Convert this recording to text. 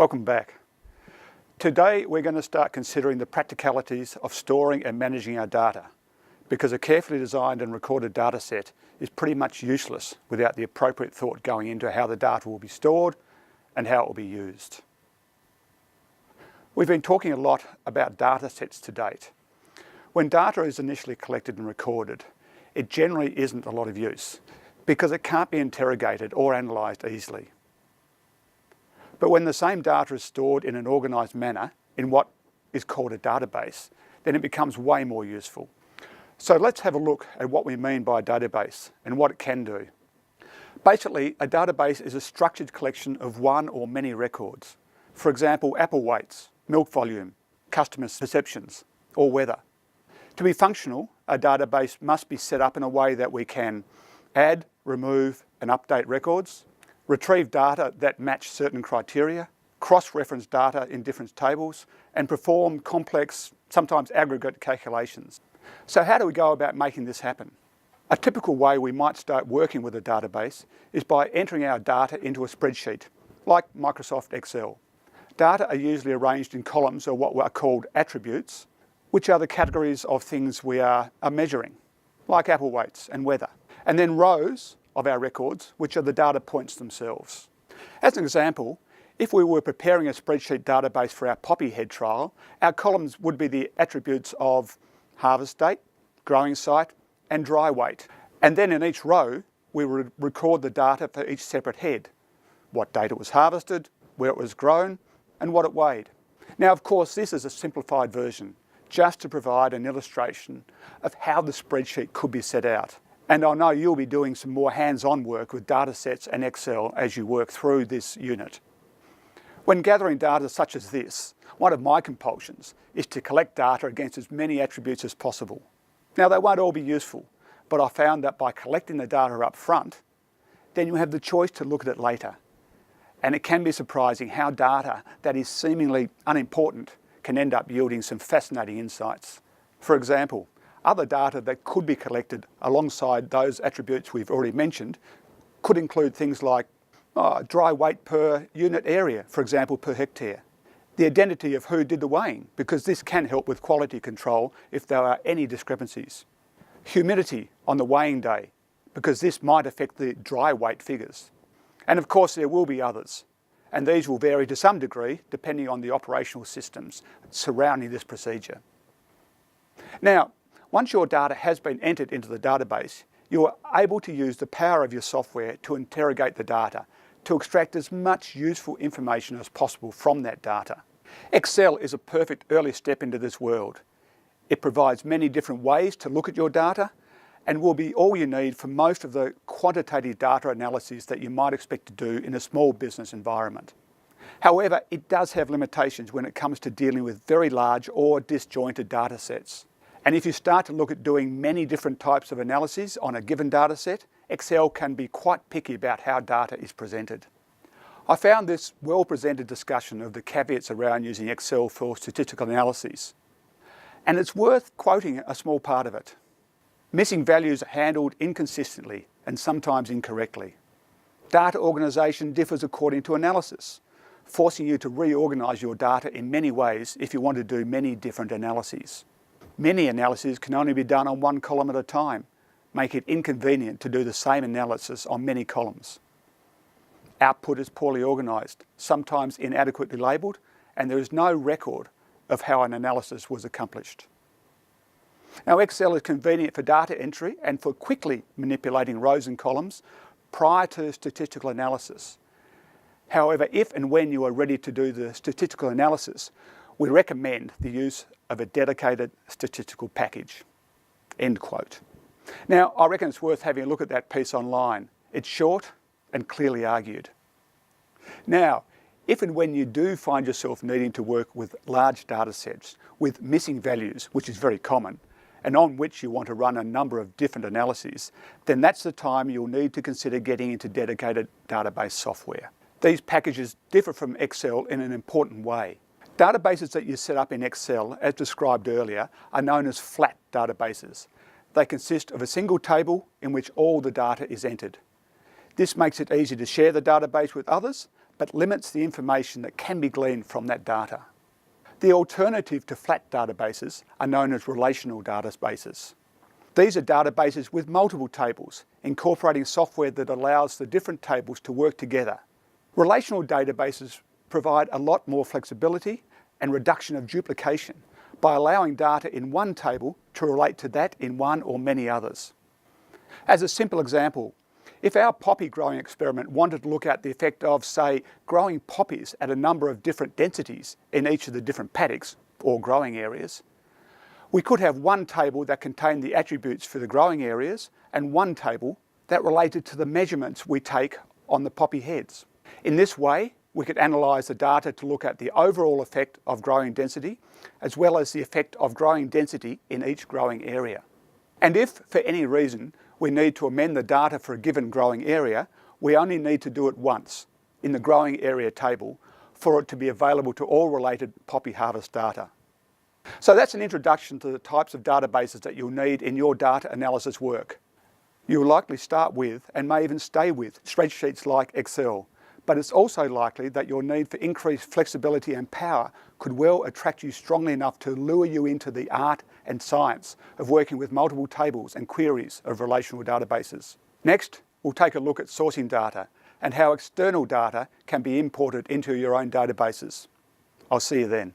Welcome back. Today we're going to start considering the practicalities of storing and managing our data, because a carefully designed and recorded data set is pretty much useless without the appropriate thought going into how the data will be stored and how it will be used. We've been talking a lot about data sets to date. When data is initially collected and recorded, it generally isn't a lot of use because it can't be interrogated or analysed easily. But when the same data is stored in an organised manner in what is called a database, then it becomes way more useful. So let's have a look at what we mean by a database and what it can do. Basically, a database is a structured collection of one or many records. For example, apple weights, milk volume, customer perceptions, or weather. To be functional, a database must be set up in a way that we can add, remove, and update records, retrieve data that match certain criteria, cross-reference data in different tables, and perform complex, sometimes aggregate calculations. So how do we go about making this happen? A typical way we might start working with a database is by entering our data into a spreadsheet, like Microsoft Excel. Data are usually arranged in columns, or what are called attributes, which are the categories of things we are measuring, like apple weights and weather. And then rows of our records, which are the data points themselves. As an example, if we were preparing a spreadsheet database for our poppy head trial, our columns would be the attributes of harvest date, growing site, and dry weight. And then in each row, we would record the data for each separate head: what date it was harvested, where it was grown, and what it weighed. Now, of course, this is a simplified version, just to provide an illustration of how the spreadsheet could be set out. And I know you'll be doing some more hands-on work with data sets and Excel as you work through this unit. When gathering data such as this, one of my compulsions is to collect data against as many attributes as possible. Now, they won't all be useful, but I found that by collecting the data up front, then you have the choice to look at it later. And it can be surprising how data that is seemingly unimportant can end up yielding some fascinating insights. For example, other data that could be collected alongside those attributes we've already mentioned could include things like dry weight per unit area, for example, per hectare. The identity of who did the weighing, because this can help with quality control if there are any discrepancies. Humidity on the weighing day, because this might affect the dry weight figures. And of course, there will be others, and these will vary to some degree depending on the operational systems surrounding this procedure. Now, once your data has been entered into the database, you are able to use the power of your software to interrogate the data, to extract as much useful information as possible from that data. Excel is a perfect early step into this world. It provides many different ways to look at your data and will be all you need for most of the quantitative data analyses that you might expect to do in a small business environment. However, it does have limitations when it comes to dealing with very large or disjointed data sets. And if you start to look at doing many different types of analyses on a given data set, Excel can be quite picky about how data is presented. I found this well-presented discussion of the caveats around using Excel for statistical analyses, and it's worth quoting a small part of it. Missing values are handled inconsistently and sometimes incorrectly. Data organisation differs according to analysis, forcing you to reorganise your data in many ways if you want to do many different analyses. Many analyses can only be done on one column at a time, make it inconvenient to do the same analysis on many columns. Output is poorly organised, sometimes inadequately labelled, and there is no record of how an analysis was accomplished. Now, Excel is convenient for data entry and for quickly manipulating rows and columns prior to statistical analysis. However, if and when you are ready to do the statistical analysis, we recommend the use of a dedicated statistical package." End quote. Now, I reckon it's worth having a look at that piece online. It's short and clearly argued. Now, if and when you do find yourself needing to work with large data sets with missing values, which is very common, and on which you want to run a number of different analyses, then that's the time you'll need to consider getting into dedicated database software. These packages differ from Excel in an important way. Databases that you set up in Excel, as described earlier, are known as flat databases. They consist of a single table in which all the data is entered. This makes it easy to share the database with others but limits the information that can be gleaned from that data. The alternative to flat databases are known as relational databases. These are databases with multiple tables, incorporating software that allows the different tables to work together. Relational databases provide a lot more flexibility and reduction of duplication by allowing data in one table to relate to that in one or many others. As a simple example, if our poppy growing experiment wanted to look at the effect of, say, growing poppies at a number of different densities in each of the different paddocks or growing areas, we could have one table that contained the attributes for the growing areas and one table that related to the measurements we take on the poppy heads. In this way, we could analyse the data to look at the overall effect of growing density, as well as the effect of growing density in each growing area. And if, for any reason, we need to amend the data for a given growing area, we only need to do it once in the growing area table for it to be available to all related poppy harvest data. So that's an introduction to the types of databases that you'll need in your data analysis work. You'll likely start with, and may even stay with, spreadsheets like Excel, but it's also likely that your need for increased flexibility and power could well attract you strongly enough to lure you into the art and science of working with multiple tables and queries of relational databases. Next, we'll take a look at sourcing data and how external data can be imported into your own databases. I'll see you then.